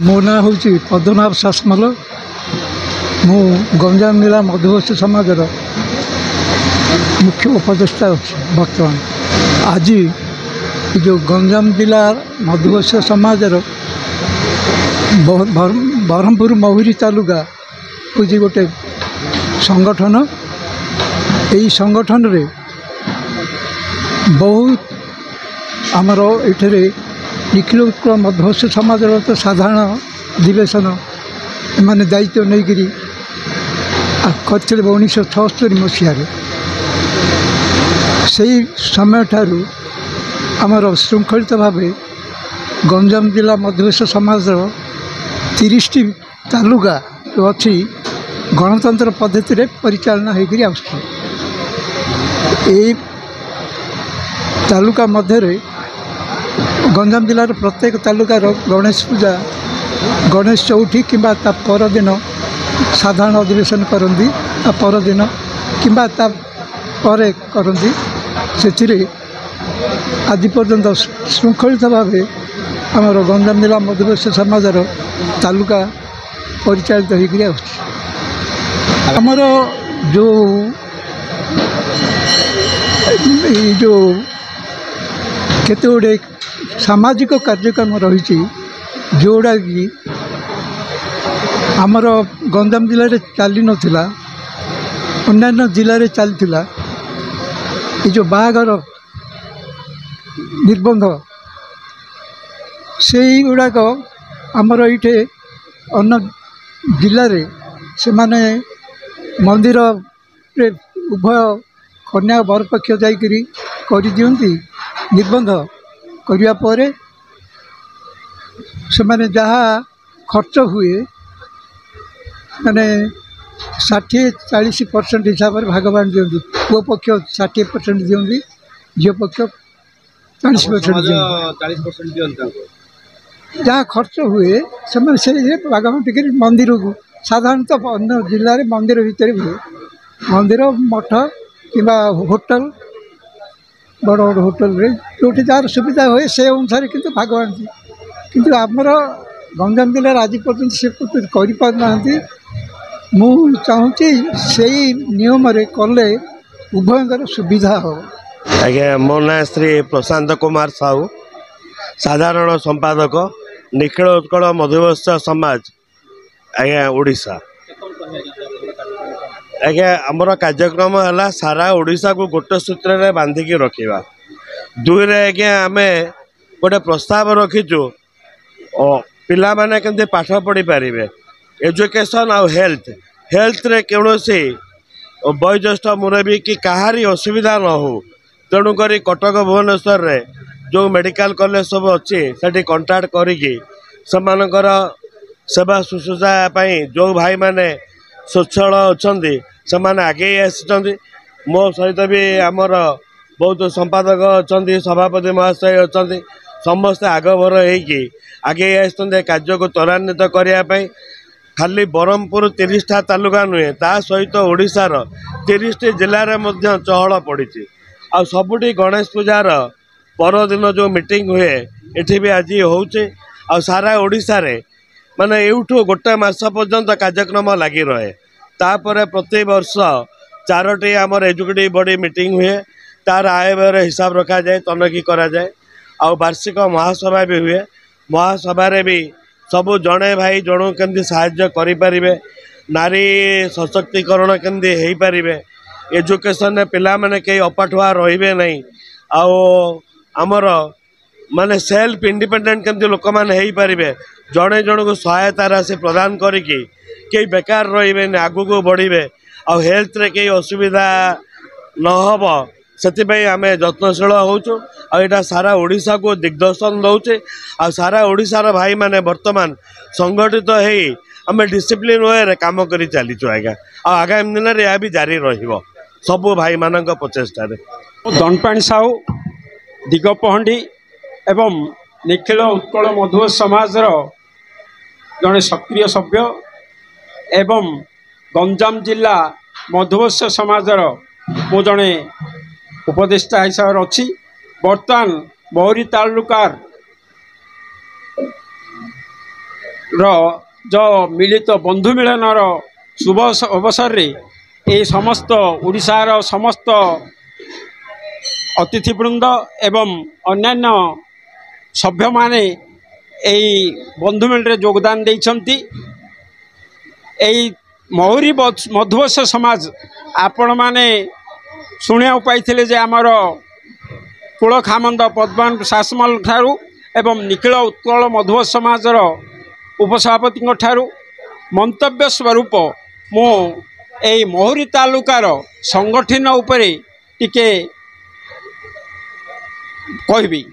मो ना हूँ पद्मनाभ शासमल। मु गंजाम जिला मधुबसी समाज मुख्य उपदेष्टा अच्छी बर्तमान। आज जो गंजाम जिला मधुबसी समाज बरहमपुर महुरी तालुका हूँ गोटे संगठन। यही संगठन रे बहुत आमर ये निखिल उत्कल मधुबसी समाज तो साधारण अधिवेशन मैंने दायित्व नहीं करी करते 1976 मसीह से समय ठारू आमर श्रृंखलित भाव गंजाम जिला मधुबसी समाज 30टी तालुका जो अच्छी गणतंत्र पद्धति रे परिचालना होकर आस तालुका मध्य गंजाम जिलार प्रत्येक तालुकार गणेश पूजा गणेश चौठी किंबा ता परदिन साधारण अधिवेशन करती परदिन किंबा ता परे करती से आज पर्यंत श्रृंखलित भाव आमर गंजाम जिला मधुबसी समाजर तालुका परिचालित होकर आमर जो केते गुड़े सामाजिक कार्यक्रम रही जोड़ा कि आमर गंजाम जिले में चली नाला अन्य जिले में चलता ये जो बाहागर निर्बंध से गुड़ाक आमर ये अन्य जिले में से माने मंदिर उभय कन्या बरपक्ष जाकरी कर दियंती निर्बंध करिया परे से माने जहाँ खर्च हुए माने 60-40% हिसाब से भागवान दियंती। पुओ पक्ष 60% दियंती, झील पक्ष 40% दियंती। जहाँ खर्च हुए से भागवान टिके मंदिर को साधारणतः अन्य जिले में मंदिर भितर हुए मंदिर मठ किंबा होटल बड़ बड़ होटल रे जो जार सुविधा हुए से अनुसार किंतु भागवान किंतु आमर गंजाम जिले आज पर्यटन से करना मु चाहूँगी से नियम रे कले उभयंकर सुविधा हो। आज्ञा मो ना श्री प्रशांत कुमार साहू साधारण संपादक निखिल उत्कल मधुबसी समाज आज्ञा ओडिशा। आज्ञा आमर कार्यक्रम है सारा ओडिशा को गोटे सूत्र में बांधिकी रखा। दुईरे आज्ञा आम गोटे प्रस्ताव रखीचु पिला माने केमती पाठ पढ़ी पारे एजुकेशन आउ हेल्थ रे कौनसी वयोज्येष्ठ मुरबी कि कहारी असुविधा न हो तेणुक कटक भुवनेश्वर रे जो मेडिकल कॉलेज सब अच्छी से कंटाक्ट करिकी सेमानकर सेवा शुश्रूषा जो भाई माने स्वच्छल अच्छा से आगे आसी मो सहित भी आमर बहुत संपादक अच्छा सभापति महाशय अच्छा समस्ते आगभर होगी आगे आसते कार्य को त्वरान्वित करने खाली बरहमपुर 30टा तालुका नुहे ता सहित ओडिशार 30टी जिले में चहल पड़ी आ सबुठी गणेश पूजार परदिन जो मीटिंग हुए ये भी आज हो सारा ओडिशा रे माने एठू गोटे मास पर्यंत कार्यक्रम लगी रहे तापर प्रति वर्ष 4टी आमर एजुकेटिव बॉडी मीटिंग हुए तार आय व्यय हिसाब रखा जाए तनखी करा जाए आ वार्षिक महासभा भी हुए महासभा भी सबू जड़े भाई जन केमती साहाय्य करें नारी सशक्तिकरण केमती हो पारे एजुकेशन पिला माने कई अपाठुआ रे ना आमर माने सेल्फ इंडिपेंडेंट केमती लोक मैंने हो पारे जड़े जन को सहायता राशि प्रदान करी कई बेकार रे आगू को बढ़े आ हेल्थ रे कई असुविधा नहब से आम यत्नशील होटा सारा ओडिशा को दिग्दर्शन दौचे आ सारा ओडिशार भाई माने वर्तमान संगठित आम डिसिप्लिन वे काम कर चलीचु आज्ञा आगामी दिन में यह भी जारी रहिबो सबू भाई मान प्रचेषार। दनपाणी साहू दिगपहंडी एवं निखिल उत्कल मधुबसी समाजर जड़े सक्रिय सभ्य एवं गंजाम जिला मधुबसी समाजर मु जड़े उपदेष्टा हिसाब से अच्छी बर्तमान महुरी तालुकार जो मिलित बंधु मिलन शुभ अवसर रे ये समस्त ओडिशार समस्त अतिथिवृंद एवं अन्यान्य सभ्य माने यही बंधु मिल योगदान देइछंती। महुरी मधुवंश समाज आपण माने शुणा पाई जे आमर कुल खामंद पद्मान शासमल ठारू एवं निखिल उत्कल मधुवंश समाजर उपसभापति ठारू मंतव्य स्वरूप मु एई महुरी तालुकार संगठन उपरे टिके कहबी।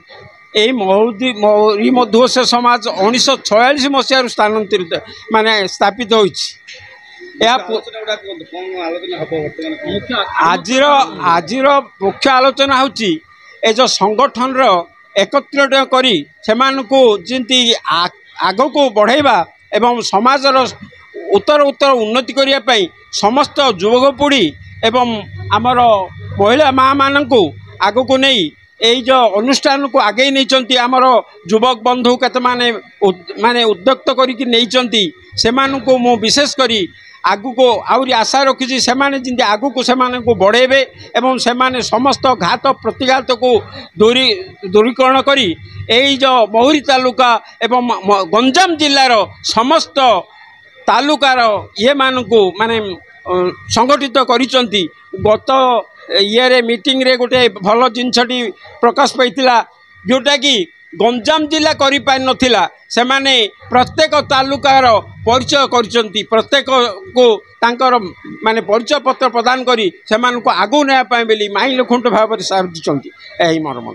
यही महुरी मधुवंश समाज 1946 मसीह स्थानांतरित माने स्थापित होइछि। आजिर मुख्य आलोचना होची ए जो संगठन रो एकत्रित करी सेमानकु जिंती आग को बढ़ाइबा एवं समाजर उत्तर उत्तर उन्नति करिया पई समस्त युवक पीढ़ी एवं आमर महिला माँ मानकु आग को नहीं यही जो अनुष्ठान को आगे नहीं आमर युवक बंधु केते माने उद्युक्त करके नहीं से मु विशेष करी आगु को आउरी आशा रखी से आगु को सेमाने को बढ़ेबे एवं सेमाने समस्त घात प्रतिघात को दूरीकरण करी यही जो महुरी तालुका एवं गंजाम जिल्लार समस्त तालुकार ये मानकु माने संगठित करिसंती। गत ये मीटिंग रे गोटे भल जिनसटी प्रकाश पाइतिला जोटा कि गंजाम जिला करि पाइ नथिला से माने प्रत्येक तालुकार परिचय करिसंती प्रत्येक को तांकर माने परिचय पत्र प्रदान करी से मानकु आगु नया पाइ बेली माइल खुंट भाव साथ दिसंती एही मर्म।